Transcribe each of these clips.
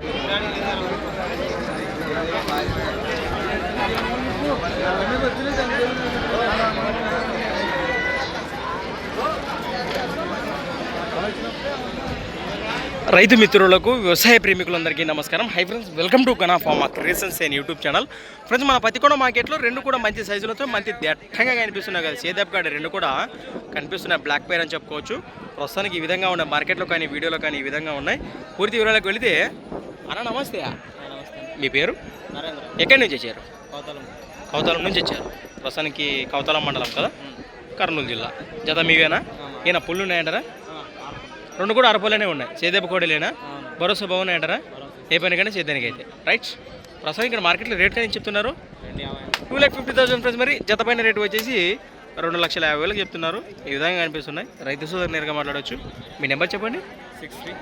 రైతు మిత్రులకు వ్యవసాయ ప్రేమికులందరికీ నమస్కారం. Hi friends, welcome to Gana pharma creations and YouTube channel. Friends, మన పత్తికొండ మార్కెట్లో రెండు కూడా మంచి సైజులతో మంచి దట్టంగా కనిపిస్తున్నాయి కదా. సేదప్ గాడి రెండు కూడా కనిపిస్తున్నాయి, బ్లాక్ పేర్ అని చెప్పుకోవచ్చు. ప్రస్తుతానికి ఈ విధంగా ఉన్నాయి మార్కెట్లో కానీ వీడియోలో కానీ ఈ విధంగా ఉన్నాయి. పూర్తి వివరాలకు వెళితే అన్న నమస్తే. మీ పేరు? ఎక్కడి నుంచి వచ్చారు? కౌతాలం నుంచి వచ్చారు. ప్రస్తుతానికి కౌతాలం మండలం కదా, కర్నూలు జిల్లా. జత మీవేనా? ఈయన పుల్లు ఉన్నాయంటారా? రెండు కూడా అరపోలేనే ఉన్నాయి. సేదెప్ప కోడలేనా? భరోసా బాగున్నాయంటారా? ఏ పనికైనా సేద్యానికి అయితే రైట్. ప్రస్తుతం ఇక్కడ మార్కెట్లో రేట్ కానీ చెప్తున్నారు 2,50,000 ఫ్రెండ్స్. మరి జత పైన రేటు వచ్చేసి 2,50,000 చెప్తున్నారు. ఈ విధంగా కనిపిస్తున్నాయి. రైతు సోదరు నేరుగా మాట్లాడవచ్చు. మీ నెంబర్ చెప్పండి.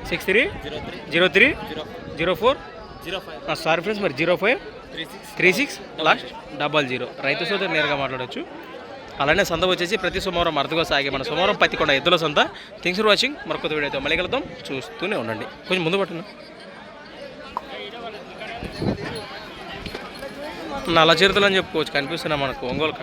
630304. సారీ ఫ్రెండ్స్, మరి 0536 లాస్ట్ 00. రైతు సోదరు నేరుగా మాట్లాడవచ్చు. అలానే సంత వచ్చేసి ప్రతి సోమవారం అర్థగా సాగే మన సోమవారం పత్తికొండ ఎద్దుల సంత. Thanks for watching. మరొక వీడియోతో మళ్ళీ కలుద్దాం. చూస్తూనే ఉండండి. కొంచెం ముందు పట్టున్నా. నల్ల చిరుతలు అని చెప్పుకోవచ్చు, కనిపిస్తున్నా మనకు ఒంగోలు.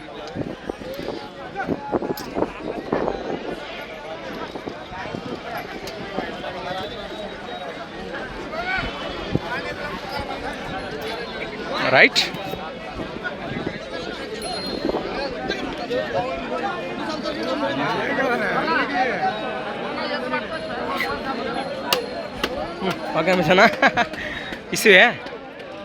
రైట్. ఓకే మిషనా ఇసువే